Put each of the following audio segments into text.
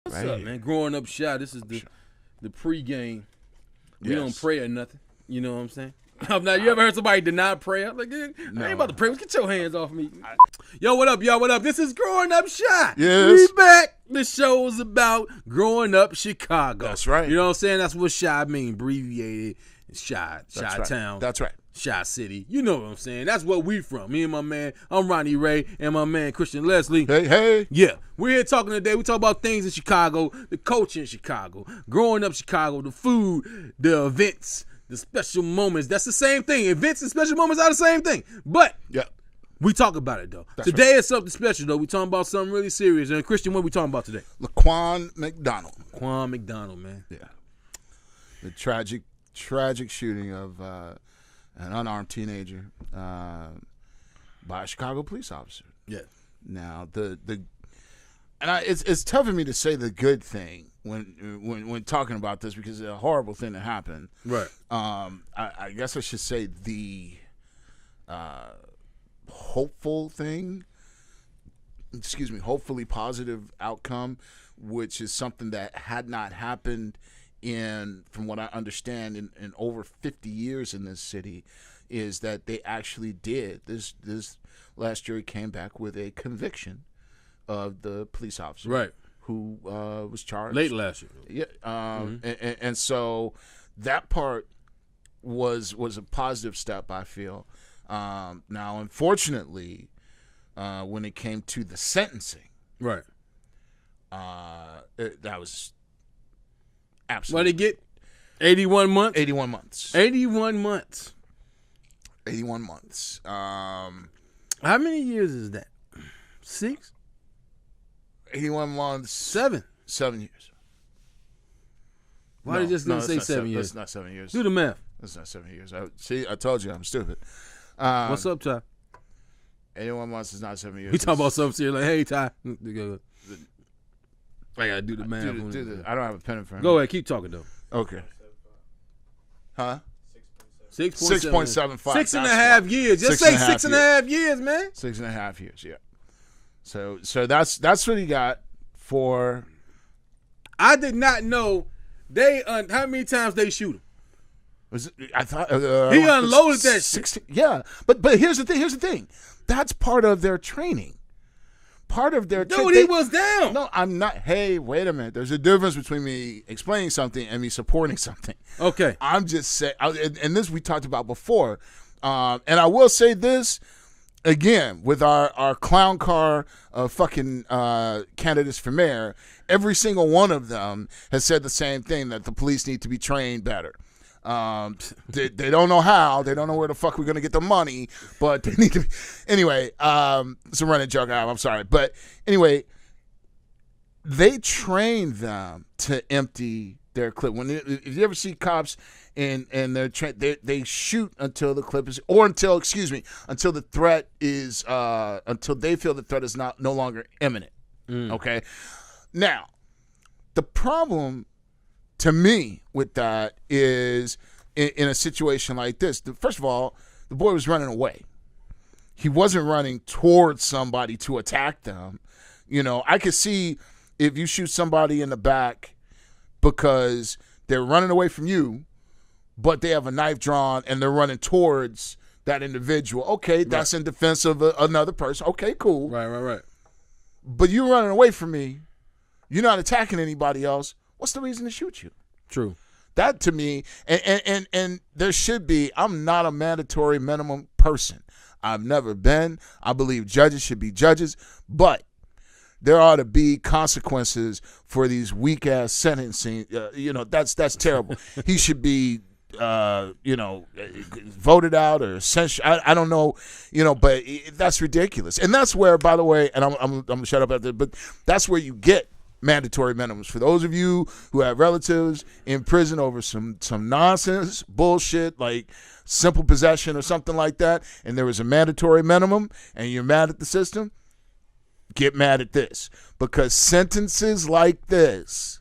What's up, man? Growing up shy. This is the pregame. We don't pray or nothing. You know what I'm saying? Now, you ever heard somebody deny prayer? Like, I ain't about to pray. Get your hands off me. Yo, what up, y'all? What up? This is Growing Up Shy. Yes. We back. The show's about growing up Chicago. That's right. You know what I'm saying? That's what Shy mean. Abbreviated. Shy Town. That's right. Shy City. You know what I'm saying? That's what we from. Me and my man, I'm Ronnie Ray, and my man, Khristian Leslie. Hey. Yeah, we're here talking today. We talk about things in Chicago, the culture in Chicago, growing up Chicago, the food, the events, the special moments. That's the same thing. Events and special moments are the same thing. But we talk about it, though. Today is something special, though. We talking about something really serious. And Khristian, what we talking about today? Laquan McDonald. Laquan McDonald, man. Yeah. The tragic shooting of an unarmed teenager by a Chicago police officer. Yeah. Now it's tough for me to say the good thing when talking about this because it's a horrible thing that happened. Right. I guess I should say the hopeful thing. Excuse me. Hopefully positive outcome, which is something that had not happened from what I understand, in over 50 years in this city, is that they actually did. This last jury came back with a conviction of the police officer, right, who was charged late last year. Yeah, and so that part was a positive step, I feel. Now, unfortunately, when it came to the sentencing, right, that was. Absolutely. What did he get? 81 months? 81 months. 81 months. 81 months. How many years is that? 6? 81 months. 7. 7 years. Why are you just going to say 7 years? That's not 7 years. Do the math. That's not 7 years. I told you I'm stupid. What's up, Ty? 81 months is not 7 years. We talking about something serious like, hey, Ty. I got to do the math. I don't have a pen in front of me. Go ahead. Keep talking, though. Okay. Huh? 6.75. 6.5 years. Just say 6.5 years, man. 6.5 years, yeah. So that's what he got for. I did not know how many times they shoot him. I thought he unloaded that 16, shit. Yeah, but here's the thing. That's part of their training. Part of their he was down. No, I'm not. Hey, wait a minute. There's a difference between me explaining something and me supporting something. Okay. I'm just saying, and this we talked about before. And I will say this again with our clown car fucking candidates for mayor. Every single one of them has said the same thing, that the police need to be trained better. They don't know how. They don't know where the fuck we're gonna get the money, but they need to be. Anyway, it's a running joke. I'm sorry, but anyway, they train them to empty their clip. If you ever see cops and they're they shoot until the clip is, or until the threat is until they feel the threat is no longer imminent. Okay, now the problem to me with that is in a situation like this, first of all, the boy was running away. He wasn't running towards somebody to attack them. You know, I could see if you shoot somebody in the back because they're running away from you, but they have a knife drawn and they're running towards that individual. Okay, that's in defense of another person. Okay, cool. Right. But you're running away from me. You're not attacking anybody else. What's the reason to shoot you? True. That to me, and there should be. I'm not a mandatory minimum person. I've never been. I believe judges should be judges, but there ought to be consequences for these weak ass sentencing. That's terrible. He should be, voted out or censured. I don't know, but that's ridiculous. And that's where, by the way, and I'm gonna shut up after, but that's where you get mandatory minimums. For those of you who have relatives in prison over some nonsense bullshit like simple possession or something like that, and there was a mandatory minimum and you're mad at the system, get mad at this, because sentences like this,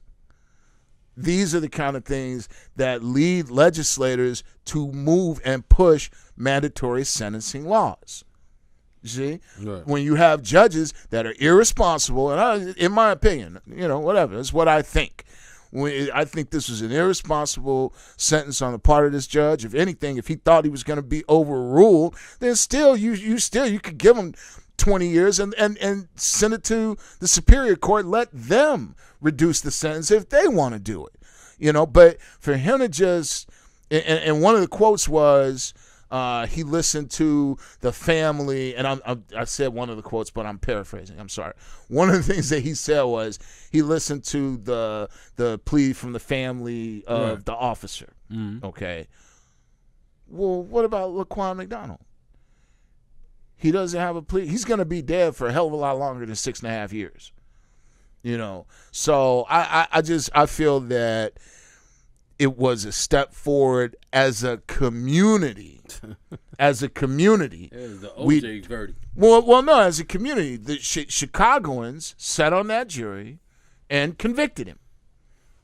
these are the kind of things that lead legislators to move and push mandatory sentencing laws. You see, Right. when you have judges that are irresponsible, and in my opinion, whatever, it's what I think. I think this was an irresponsible sentence on the part of this judge. If anything, if he thought he was going to be overruled, then still you could give him 20 years and send it to the Superior Court. Let them reduce the sentence if they want to do it. But for him to just, and one of the quotes was, he listened to the family, and I said one of the quotes, but I'm paraphrasing. I'm sorry. One of the things that he said was he listened to the plea from the family of the officer. Mm-hmm. Okay. Well, what about Laquan McDonald? He doesn't have a plea. He's going to be dead for a hell of a lot longer than 6.5 years. So I feel that it was a step forward as a community. As a community. It was the OJ verdict. Well, no, as a community. The Chicagoans sat on that jury and convicted him.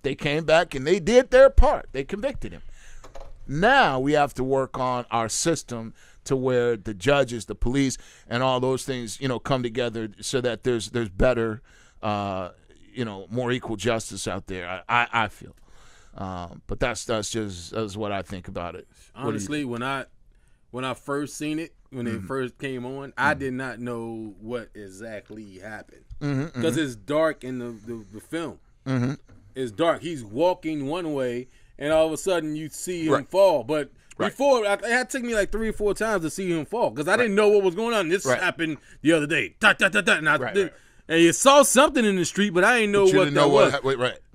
They came back and they did their part. They convicted him. Now we have to work on our system to where the judges, the police, and all those things, come together so that there's better, more equal justice out there. I feel. But that's what I think about it. Honestly, when I first seen it, when it first came on, I did not know what exactly happened because it's dark in the film. Mm-hmm. It's dark. He's walking one way, and all of a sudden you see him fall. But before, it had to take me like 3 or 4 times to see him fall because I didn't know what was going on. This happened the other day. And you saw something in the street, but I didn't know what that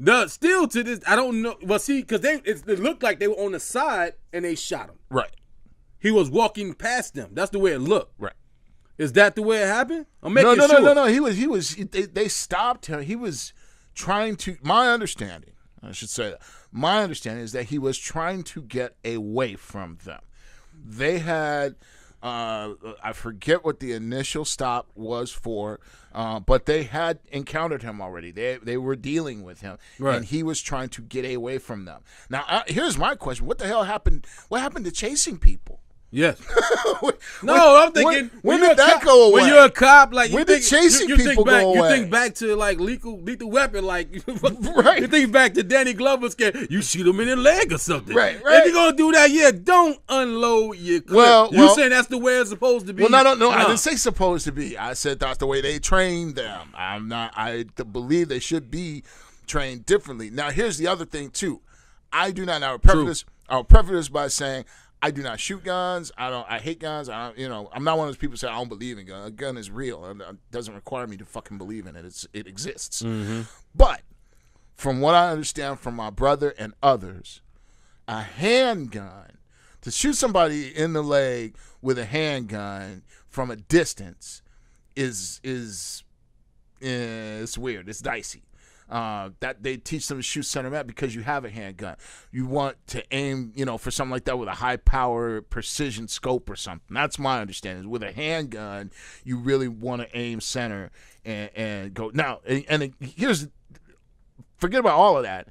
was. Still to this, I don't know. Well, see, because it looked like they were on the side and they shot him. Right. He was walking past them. That's the way it looked. Right. Is that the way it happened? I'm making sure. No. He was. They stopped him. He was trying to. My understanding, I should say that. My understanding is that he was trying to get away from them. They had. I forget what the initial stop was for, but they had encountered him already. They were dealing with him, and he was trying to get away from them. Now, here's my question: what the hell happened? What happened to chasing people? Yes. I'm thinking when did that go away? When you're a cop, like when did chasing people go away? You think back to like lethal weapon, like right. You think back to Danny Glover's scare. You shoot him in the leg or something. Right. If you're gonna do that, don't unload your clip. Well, you saying that's the way it's supposed to be? Well, no. I didn't say supposed to be. I said that's the way they train them. I believe they should be trained differently. Now, here's the other thing too. I do not. I'll preface this by saying, I do not shoot guns. I hate guns. I'm not one of those people who say I don't believe in guns. A gun is real. It doesn't require me to fucking believe in it. It exists. Mm-hmm. But from what I understand from my brother and others, a handgun, to shoot somebody in the leg with a handgun from a distance is it's weird. It's dicey. That they teach them to shoot center mass because you have a handgun. You want to aim, for something like that with a high power precision scope or something. That's my understanding. With a handgun, you really want to aim center and go. Now, and here's, forget about all of that.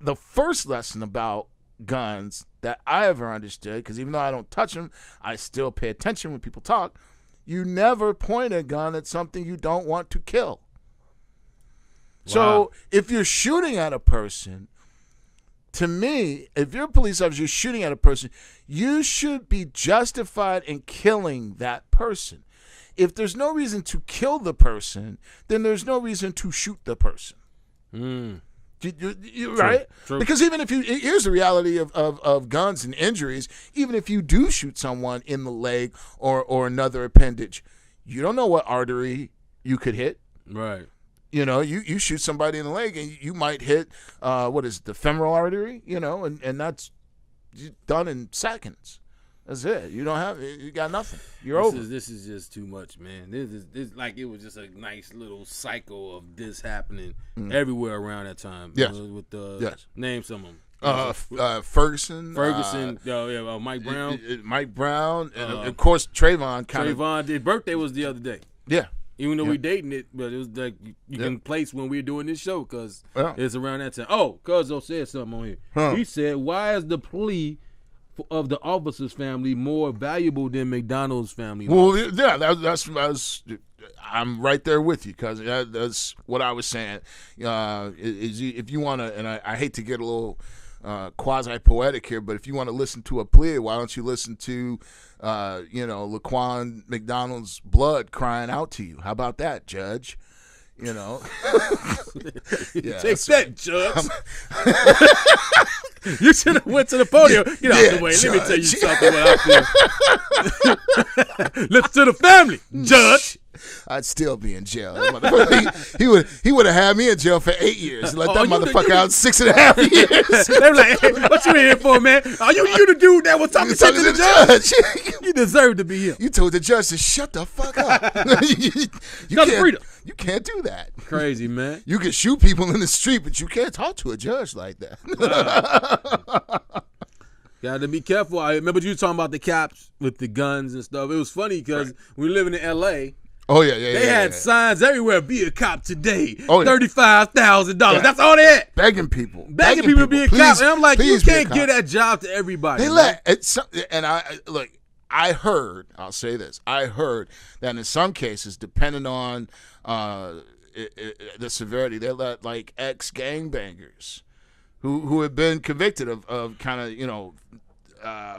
The first lesson about guns that I ever understood, because even though I don't touch them, I still pay attention when people talk. You never point a gun at something you don't want to kill. So if you're shooting at a person, to me, if you're a police officer, you're shooting at a person, you should be justified in killing that person. If there's no reason to kill the person, then there's no reason to shoot the person. Right? True. Because even if here's the reality of guns and injuries, even if you do shoot someone in the leg or another appendage, you don't know what artery you could hit. Right. You shoot somebody in the leg and you might hit, the femoral artery, and that's done in seconds. That's it. You got nothing. You're over. This is just too much, man. This like it was just a nice little cycle of this happening everywhere around that time. Yes. Name some of them. Ferguson. Mike Brown. Mike Brown, and of course Trayvon. His birthday was the other day. Yeah. Even though we dating it, but it was like you can place when we were doing this show because it's around that time. Oh, Cuzzo said something on here. He said, "Why is the plea of the officer's family more valuable than McDonald's family. Well, yeah, that's I'm right there with you, because that's what I was saying. If you want to, and I hate to get a little quasi-poetic here, but if you want to listen to a plea, why don't you listen to, Laquan McDonald's blood crying out to you? How about that, Judge? You know, yeah, take that, Judge. You should have went to the podium. Get out the way. Judge. Let me tell you something. What I feel. Listen to the family, Judge. I'd still be in jail. He would have had me in jail for 8 years. Let that motherfucker out 6.5 years. They were like, hey, what you in here for, man? Are you the dude that was talking to the judge? You deserve to be here. You told the judge to shut the fuck up. You can't do that. Crazy, man. You can shoot people in the street, but you can't talk to a judge like that. Wow. Got to be careful. I remember you talking about the cops with the guns and stuff. It was funny because we were living in L.A., oh, yeah. They had signs everywhere. Be a cop today. Oh, yeah. $35,000. Yeah. That's all they had. Begging people to be a cop. And I'm like, you can't give that job to everybody. I heard, I'll say this, I heard that in some cases, depending on the severity, they let like ex-gangbangers who had been convicted of kind of,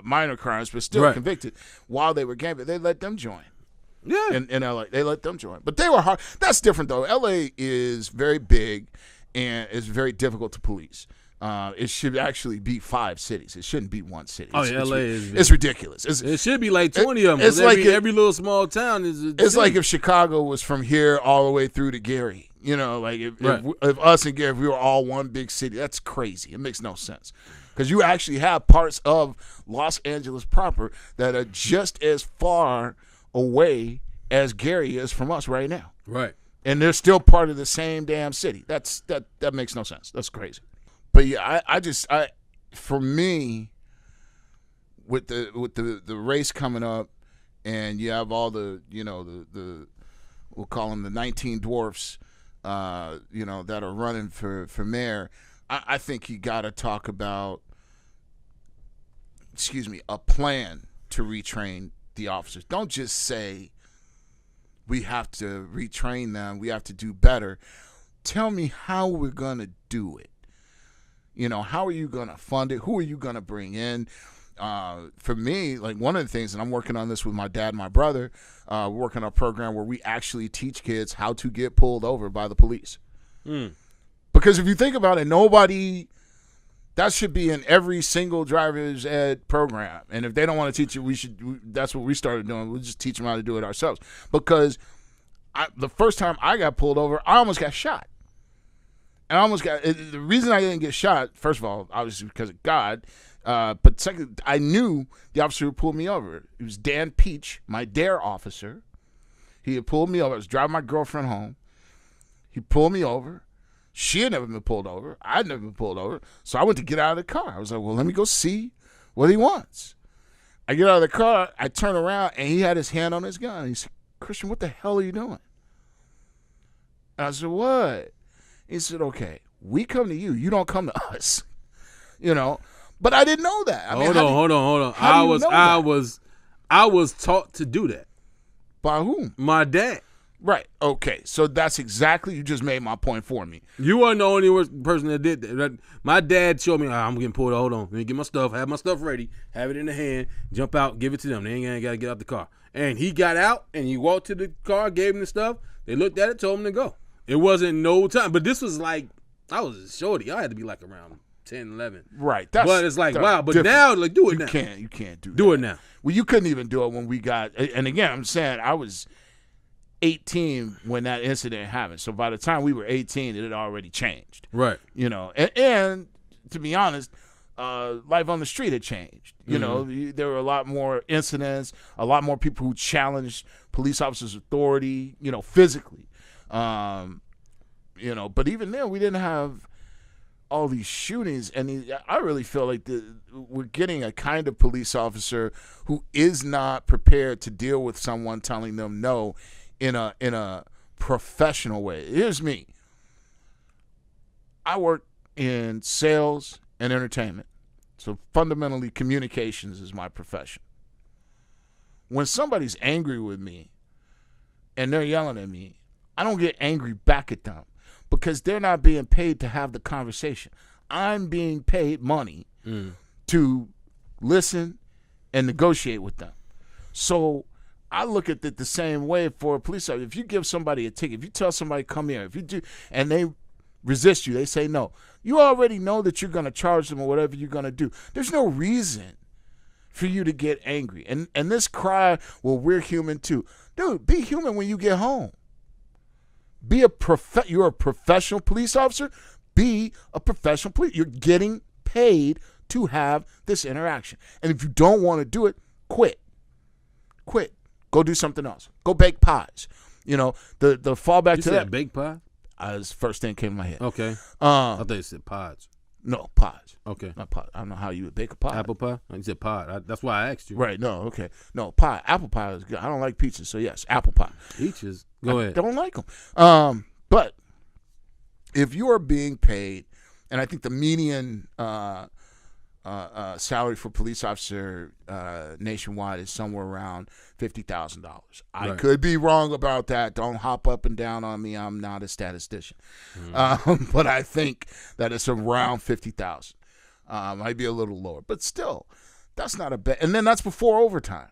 minor crimes, but still convicted while they were gangbangers, they let them join. Yeah. In LA. They let them join. But they were hard. That's different, though. LA is very big and it's very difficult to police. It should actually be 5 cities. It shouldn't be 1 city. Oh, yeah, LA is big. It's ridiculous. It should be like 20 of them. It's every little small town is a It's city. like if Chicago was from here all the way through to Gary. You know, like if us and Gary, if we were all one big city, that's crazy. It makes no sense. Because you actually have parts of Los Angeles proper that are just as far away as Gary is from us right now. Right. And they're still part of the same damn city. That makes no sense. That's crazy. But yeah, I for me, with the race coming up, and you have all the the we'll call them the 19 dwarfs, that are running for mayor. I think you got to talk about, a plan to retrain the officers. Don't just say we have to retrain them, we have to do better. Tell me how we're going to do it. How are you going to fund it? Who are you going to bring in? For me, like one of the things, and I'm working on this with my dad and my brother, we're working on a program where we actually teach kids how to get pulled over by the police. Because if you think about it, that should be in every single driver's ed program. And if they don't want to teach it, that's what we started doing. We'll just teach them how to do it ourselves. Because the first time I got pulled over, I almost got shot. And the reason I didn't get shot, first of all, obviously because of God, but second, I knew the officer who pulled me over. It was Dan Peach, my DARE officer. He had pulled me over. I was driving my girlfriend home. He pulled me over. She had never been pulled over. I'd never been pulled over. So I went to get out of the car. I was like, well, let me go see what he wants. I get out of the car. I turn around, and he had his hand on his gun. He said, Khristian, what the hell are you doing? And I said, what? He said, okay, we come to you. You don't come to us. But I didn't know that. Hold on. I was taught to do that. By whom? My dad. Right. Okay. So that's exactly, you just made my point for me. You weren't the only person that did that. My dad showed me, I'm getting pulled. Hold on. Let me get my stuff. Have my stuff ready. Have it in the hand. Jump out. Give it to them. They ain't got to get out the car. And he got out and he walked to the car, gave him the stuff. They looked at it, told him to go. It wasn't no time. But this was like, I was a shorty. I had to be like around 10, 11. Right. But it's like, wow. But now, like, do it now. You can't do that. Do it now. Well, you couldn't even do it when we got, and again, I'm saying I was 18 when that incident happened. So by the time we were 18, it had already changed. Right. And to be honest, life on the street had changed. There were a lot more incidents, a lot more people who challenged police officers' authority, physically. But even then, we didn't have all these shootings, and I really feel like we're getting a kind of police officer who is not prepared to deal with someone telling them no in a professional way. Here's me. I work in sales and entertainment, So fundamentally, communications is my profession. When somebody's angry with me and they're yelling at me, I don't get angry back at them because they're not being paid to have the conversation. I'm being paid money to listen and negotiate with them. So I look at it the same way for a police officer. If you give somebody a ticket, if you tell somebody come here, if you do, and they resist you, they say no, you already know that you're going to charge them or whatever you're going to do. There's no reason for you to get angry. And this cry, well, we're human too. Dude, be human when you get home. You're a professional police officer. Be a professional police. You're getting paid to have this interaction. And if you don't want to do it, quit. Quit. Go do something else. Go bake pies. You know, the fallback you to said that. Bake pie? That's the first thing that came to my head. Okay. I thought you said pods. No, pies. Okay. Not pie. I don't know how you would bake a pie. Apple pie? You said pod. That's why I asked you. Right. No, okay. No, pie. Apple pie is good. I don't like peaches, so yes, apple pie. Peaches? Go ahead. I don't like them. But if you are being paid, and I think the median salary for police officer nationwide is somewhere around $50,000. I could be wrong about that. Don't hop up and down on me. I'm not a statistician. But I think that it's around $50,000. Might be a little lower, but still, that's not a bad. And then that's before overtime.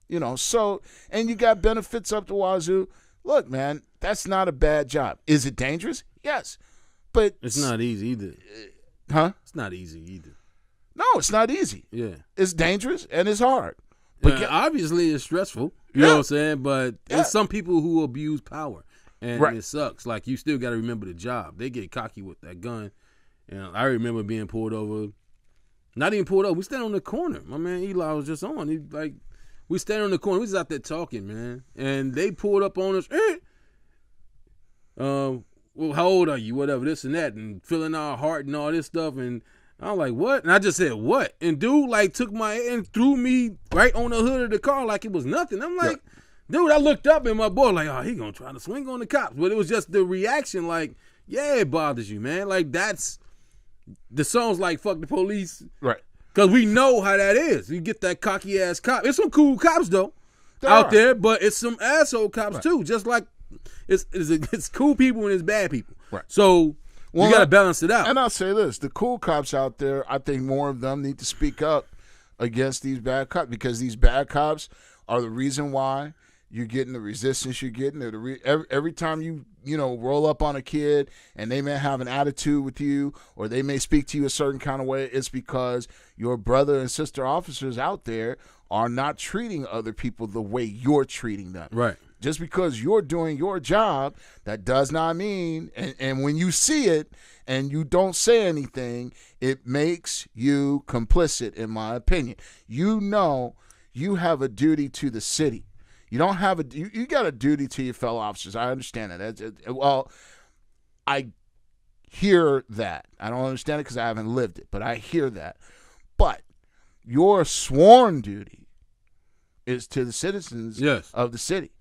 You know, so, and you got benefits up to wazoo. Look, man, that's not a bad job. Is it dangerous? Yes. But it's not easy either. Huh? It's not easy either. No, it's not easy. Yeah. It's dangerous and it's hard. But obviously it's stressful. You know what I'm saying? But there's some people who abuse power. And it sucks. Like, you still got to remember the job. They get cocky with that gun. And I remember being pulled over. Not even pulled over. We stand on the corner. My man Eli was just on. We stand on the corner. We was out there talking, man. And they pulled up on us. Well, how old are you? Whatever, this and that. And filling our heart and all this stuff. And I'm like, what? And I just said, what? And dude, took my and threw me right on the hood of the car like it was nothing. I'm like, dude, I looked up and my boy oh, he gonna try to swing on the cops. But it was just the reaction, it bothers you, man. That's the song's like, fuck the police. Right. Because we know how that is. You get that cocky ass cop. It's some cool cops, though, out there, but it's some asshole cops, too. Just like it's cool people and it's bad people. Right. So you got to balance it out. And I'll say this. The cool cops out there, I think more of them need to speak up against these bad cops because these bad cops are the reason why you're getting the resistance you're getting. Every time you roll up on a kid and they may have an attitude with you or they may speak to you a certain kind of way, it's because your brother and sister officers out there are not treating other people the way you're treating them. Right. Just because you're doing your job, that does not mean, and when you see it and you don't say anything, it makes you complicit, in my opinion. You know you have a duty to the city. You don't have you got a duty to your fellow officers. I understand that. Well, I hear that. I don't understand it because I haven't lived it, but I hear that. But your sworn duty is to the citizens of the city.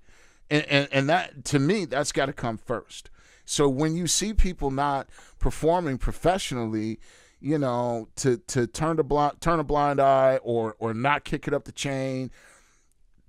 And that, to me, that's got to come first. So when you see people not performing professionally, to turn a blind eye or not kick it up the chain,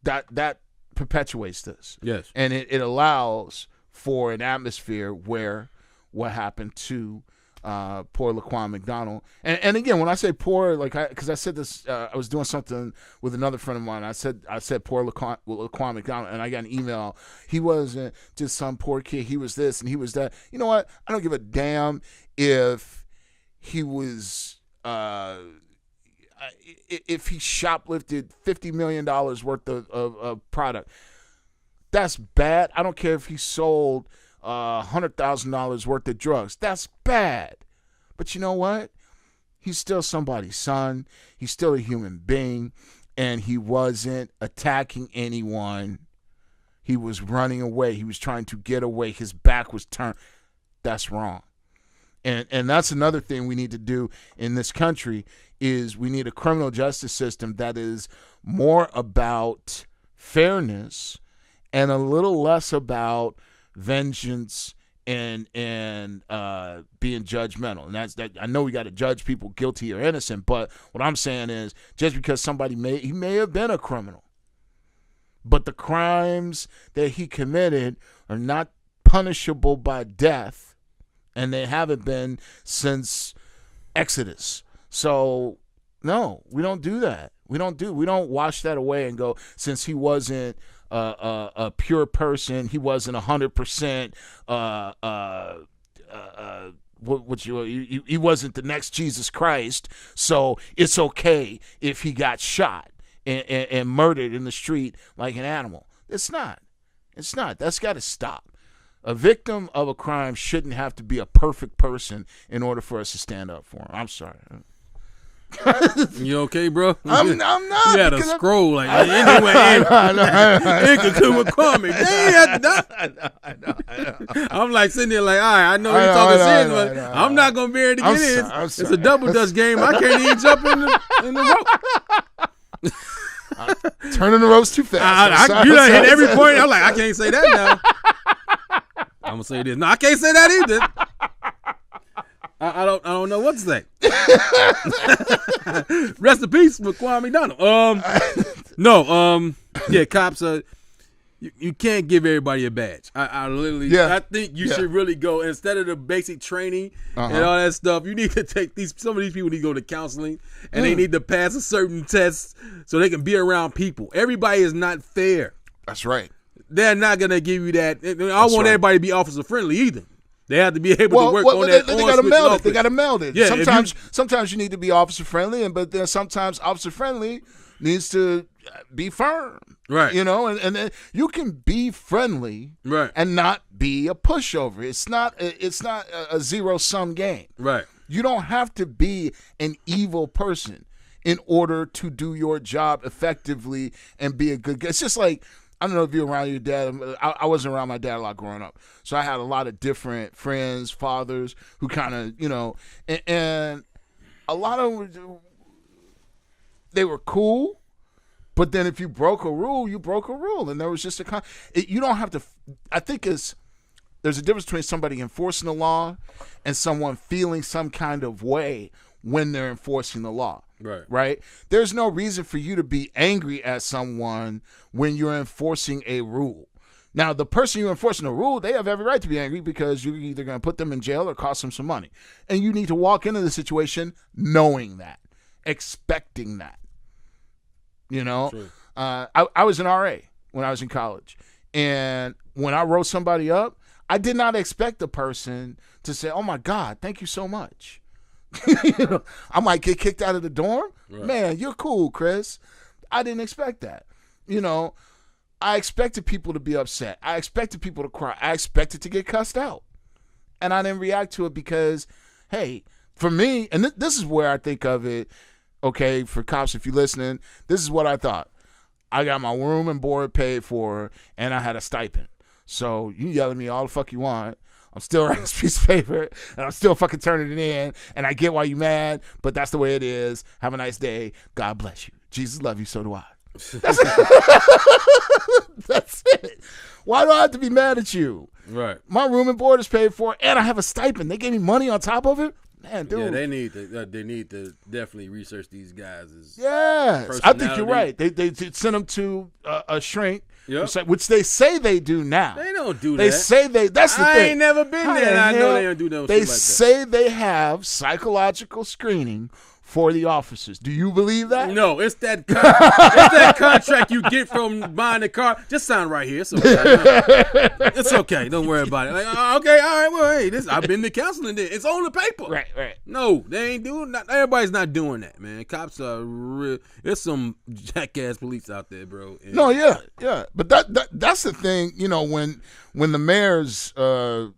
that perpetuates this. Yes. And it allows for an atmosphere where what happened to poor Laquan McDonald. And again, when I say poor, because I said this, I was doing something with another friend of mine. I said poor Laquan McDonald, and I got an email. He wasn't just some poor kid. He was this and he was that. You know what? I don't give a damn if he was if he shoplifted $50 million worth of product. That's bad. I don't care if he sold $100,000 worth of drugs. That's bad. But you know what? He's still somebody's son. He's still a human being. And he wasn't attacking anyone. He was running away. He was trying to get away. His back was turned. That's wrong. And that's another thing we need to do in this country is we need a criminal justice system that is more about fairness and a little less about vengeance and being judgmental. And that's that. I know we got to judge people guilty or innocent, but what I'm saying is just because somebody may have been a criminal, but the crimes that he committed are not punishable by death, and they haven't been since Exodus. So no, we don't do that. We don't wash that away and go, since he wasn't a pure person, he wasn't 100%. He wasn't the next Jesus Christ, so it's okay if he got shot and murdered in the street like an animal. It's not. That's got to stop. A victim of a crime shouldn't have to be a perfect person in order for us to stand up for him. I'm sorry. You okay, bro? I'm not. You had a scroll like anyway. It could come with Kwame. I know. I'm like sitting there like, all right, I know you're talking serious, but I'm not gonna be able to get in. It's a double dutch game. I can't even jump in the rope. Turning the ropes too fast. You done hit every point. I'm like, I can't say that now. I'm gonna say this. No, I can't say that either. I don't know what to say. Rest in peace, Laquan McDonald. Yeah, cops are. You can't give everybody a badge. I literally, I think you should really go instead of the basic training and all that stuff. You need to take some of these people need to go to counseling and they need to pass a certain test so they can be around people. Everybody is not fair. That's right. They're not gonna give you that. I don't want everybody to be officer friendly either. They have to be able to work on that. They got to meld it. They got to meld it. Yeah, sometimes you need to be officer friendly, but then sometimes officer friendly needs to be firm. Right. You know, and then you can be friendly and not be a pushover. It's not a zero-sum game. Right. You don't have to be an evil person in order to do your job effectively and be a good guy. It's just like, I don't know if you're around your dad. I wasn't around my dad a lot growing up. So I had a lot of different friends, fathers, who kind of, you know, and a lot of them, they were cool. But then if you broke a rule, you broke a rule. And there was just you don't have to, I think there's a difference between somebody enforcing the law and someone feeling some kind of way when they're enforcing the law. Right? There's no reason for you to be angry at someone when you're enforcing a rule. Now, the person you're enforcing a rule, they have every right to be angry because you're either going to put them in jail or cost them some money. And you need to walk into the situation knowing that, expecting that. You know? I was an RA when I was in college. And when I wrote somebody up, I did not expect the person to say, oh, my God, thank you so much. You know, I might get kicked out of the dorm. Man, you're cool, Chris. I didn't expect that. You know, I expected people to be upset. I expected people to cry. I expected to get cussed out. And I didn't react to it because, hey, for me, and this is where I think of it, okay, for cops, if you're listening, this is what I thought. I got my room and board paid for, and I had a stipend. So you yell at me all the fuck you want. I'm still writing this piece of paper, and I'm still fucking turning it in, and I get why you mad, but that's the way it is. Have a nice day. God bless you. Jesus love you, so do I. That's it. That's it. Why do I have to be mad at you? Right. My room and board is paid for, and I have a stipend. They gave me money on top of it? Man, dude. Yeah, they need to definitely research these guys'. Yes. I think you're right. They sent them to a shrink. Yep. Which they say they do now. They don't do that. They say that's the thing. I ain't never been there, and I know they don't do no shit like that. They say they have psychological screening for the officers. Do you believe that? No, it's that it's that contract you get from buying the car. Just sign right here. It's okay. It's okay. Don't worry about it. Like, okay, all right. Well, hey, I've been to counseling. It's on the paper. Right. No, they ain't doing that. Everybody's not doing that, man. Cops are real. There's some jackass police out there, bro. And no, yeah. But that's the thing. You know, when the mayors or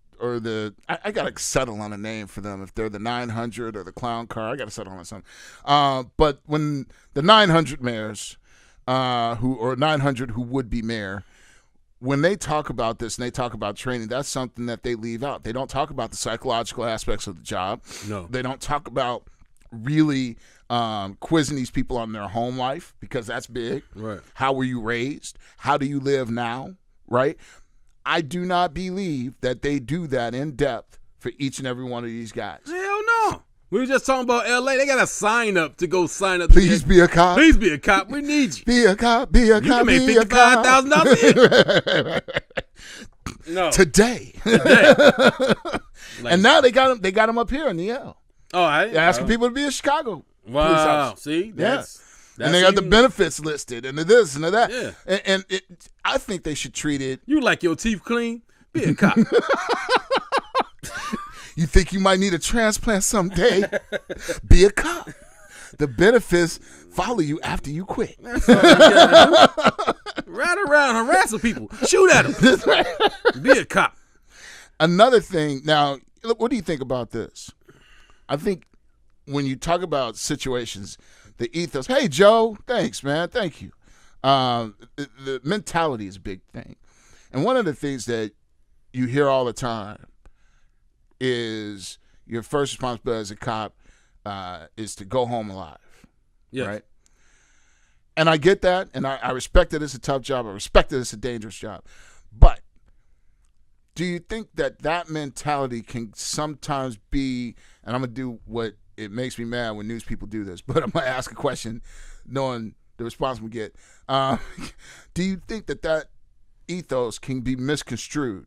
I gotta settle on a name for them. If they're the 900 or the clown car, I gotta settle on something. But when the 900 mayors, 900 who would be mayor, when they talk about this and they talk about training, that's something that they leave out. They don't talk about the psychological aspects of the job. No, they don't talk about really quizzing these people on their home life, because that's big. Right. How were you raised? How do you live now? Right. I do not believe that they do that in depth for each and every one of these guys. Hell no. We were just talking about L.A. They got to sign up to go sign up. Please be a cop. Please be a cop. We need you. Be a cop. Be a You cop. can make be a cop. $55,000 a year. No. Today. Like, and now they got him up here in the L. Oh, They're asking people to be in Chicago. Wow. See? That's and they got the benefits listed and the this and the that. Yeah. And I think they should treat it. You like your teeth clean? Be a cop. You think you might need a transplant someday? Be a cop. The benefits follow you after you quit. That's all you gotta do. Ride around harassing people. Shoot at them. Right. Be a cop. Another thing. Now, what do you think about this? I think when you talk about situations, the ethos, hey, Joe, thanks, man. Thank you. The mentality is a big thing. And one of the things that you hear all the time is your first responsibility as a cop is to go home alive. Yes. Right? And I get that, and I respect that it's a tough job. I respect that it's a dangerous job. But do you think that mentality can sometimes be, and I'm going to do what it makes me mad when news people do this, but I'm going to ask a question knowing the response we get. Do you think that ethos can be misconstrued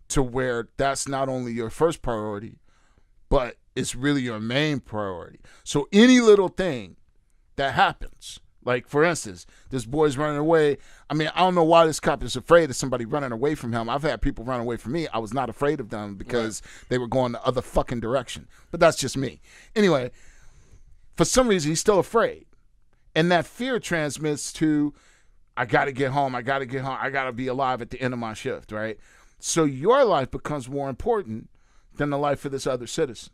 to where that's not only your first priority, but it's really your main priority? So any little thing that happens, like, for instance, this boy's running away. I mean, I don't know why this cop is afraid of somebody running away from him. I've had people run away from me. I was not afraid of them because they were going the other fucking direction. But that's just me. Anyway, for some reason, he's still afraid. And that fear transmits to, I got to get home. I got to get home. I got to be alive at the end of my shift, right? So your life becomes more important than the life of this other citizen.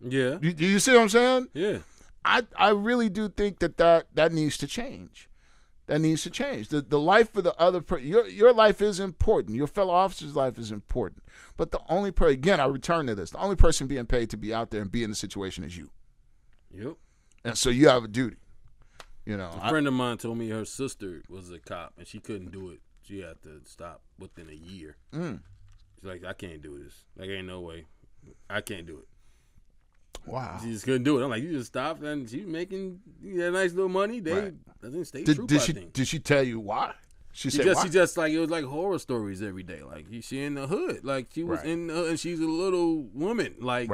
Yeah. Do you see what I'm saying? Yeah. I really do think that needs to change. That needs to change. The life of the other person, your life is important. Your fellow officer's life is important. But the only person, again, I return to this, the only person being paid to be out there and be in the situation is you. Yep. And so you have a duty. You know, a friend of mine told me her sister was a cop and she couldn't do it. She had to stop within a year. She's like, I can't do this. Like, ain't no way. I can't do it. Wow. She just couldn't do it. I'm like, you just stopped, and she making nice little money. I think state trooper, I think. Did she tell you why? She said why? She just like, it was like horror stories every day. Like, she in the hood. Like, she was in the hood, and she's a little woman. Like,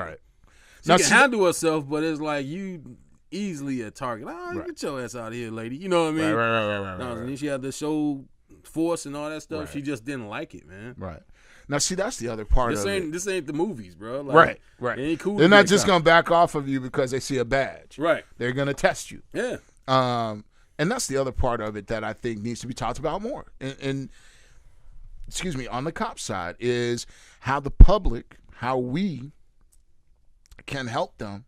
she can handle herself, but it's like you easily a target. Get your ass out of here, lady. You know what I mean? Right. And then she had to show force and all that stuff. She just didn't like it, man. Right. Now, see, that's the other part of it. This ain't the movies, bro. Like, right. It ain't cool. They're not just going to back off of you because they see a badge. Right. They're going to test you. Yeah. And that's the other part of it that I think needs to be talked about more. And excuse me, on the cop side is how the public, how we can help them,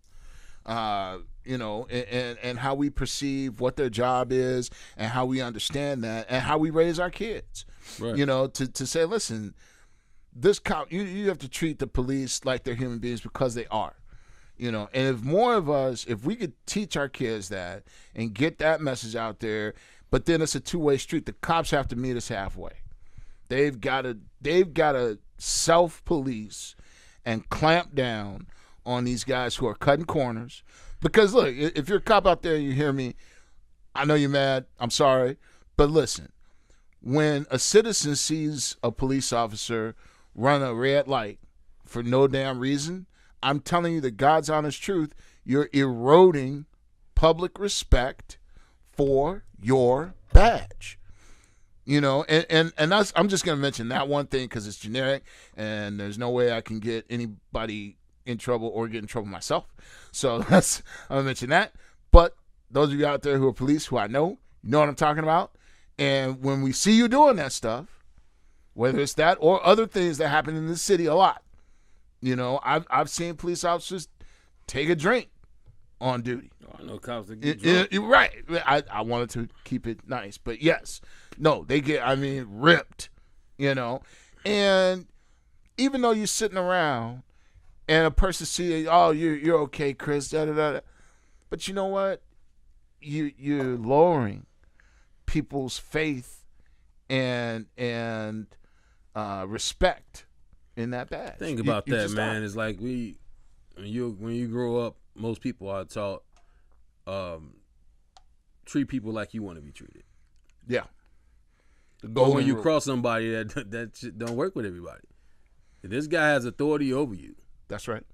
you know, and how we perceive what their job is and how we understand that and how we raise our kids. Right. You know, to say, listen, this cop, you have to treat the police like they're human beings because they are. You know, and if more of us, if we could teach our kids that and get that message out there, but then it's a two-way street. The cops have to meet us halfway. They've got to self-police and clamp down on these guys who are cutting corners. Because look, if you're a cop out there and you hear me, I know you're mad. I'm sorry, but listen, when a citizen sees a police officer run a red light for no damn reason, I'm telling you the God's honest truth, you're eroding public respect for your badge. You know, and that's, I'm just going to mention that one thing because it's generic and there's no way I can get anybody in trouble or get in trouble myself. So I'm going to mention that. But those of you out there who are police who I know, you know what I'm talking about. And when we see you doing that stuff, whether it's that or other things that happen in this city a lot, you know, I've seen police officers take a drink on duty. Oh, I know cops that get drunk. Right. I wanted to keep it nice, but yes. No, they get, ripped, you know. And even though you're sitting around and a person sees, oh, you're okay, Chris, da-da-da. But you know what? You're lowering people's faith and respect in that badge. Think about that, man. It's like when you grow up, most people are taught treat people like you want to be treated. Yeah. But when you cross somebody, that shit don't work with everybody. If this guy has authority over you, that's right.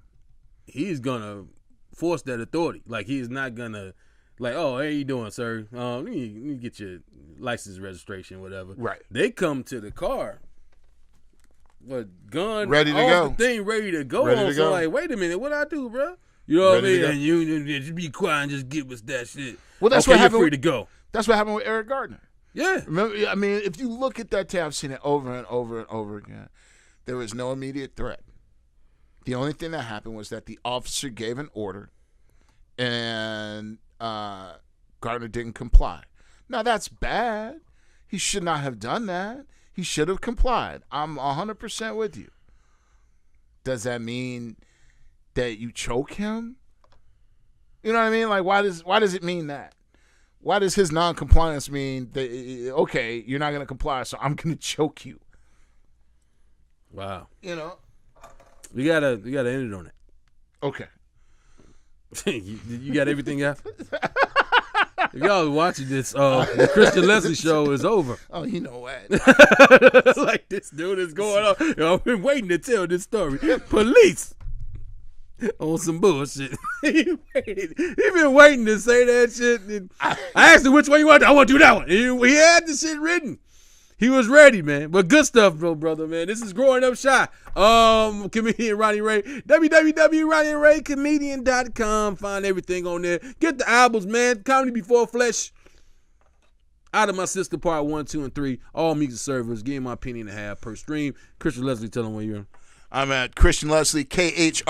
He's gonna force that authority. Like he's not gonna, like, oh, how you doing, sir? Let me get your license, registration, whatever. Right. They come to the car, gun ready to go, the thing ready to go. So like, wait a minute, what I do, bro? You know what I mean? And you just be quiet and just give us that shit. Well, that's okay, what happened. You're free to go. That's what happened with Eric Gardner. Yeah. Remember, I mean, if you look at that tape, I've seen it over and over and over again. There was no immediate threat. The only thing that happened was that the officer gave an order, and Gardner didn't comply. Now, that's bad. He should not have done that. He should have complied. I'm 100% with you. Does that mean that you choke him? You know what I mean? Like, why does it mean that? Why does his non-compliance mean that, okay, you're not going to comply, so I'm going to choke you? Wow. You know? We gotta end it on it. Okay. you got everything else? If y'all are watching this, the Khristian Leslie show is over. Oh, you know what? Like, this dude is going on. You know, I've been waiting to tell this story. Police on some bullshit. He been waiting to say that shit. And I asked him which way you want. I want to do that one. He had the shit written. He was ready, man. But good stuff, brother, man. This is Growing Up Shy. Comedian Ronnie Ray. www.ronnieRayComedian.com. Find everything on there. Get the albums, man. Comedy Before Flesh. Out of My Sister, Part 1, 2, and 3. All music servers. Give me my $1.50 per stream. Khristian Leslie, tell them where you're in. I'm at Khristian Leslie, Khristian,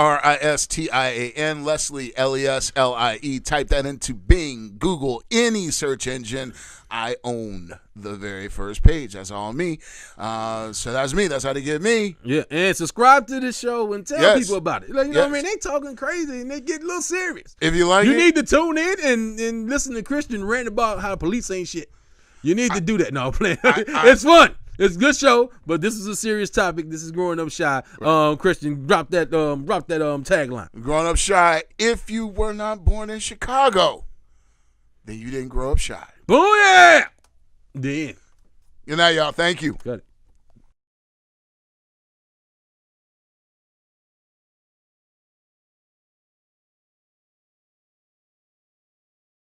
Leslie, Leslie. Type that into Bing, Google, any search engine. I own the very first page. That's all me. So that's me. That's how to get me. Yeah, and subscribe to the show and tell people about it. Like, you know what I mean? They talking crazy and they get a little serious. If you like you need to tune in and listen to Khristian rant about how the police ain't shit. You need to do that. No, I'm playing. It's fun. It's a good show, but this is a serious topic. This is Growing Up Shy. Khristian, drop that tagline. Growing Up Shy. If you were not born in Chicago, then you didn't grow up shy. Booyah! Then. Good night, y'all. Thank you. Got it.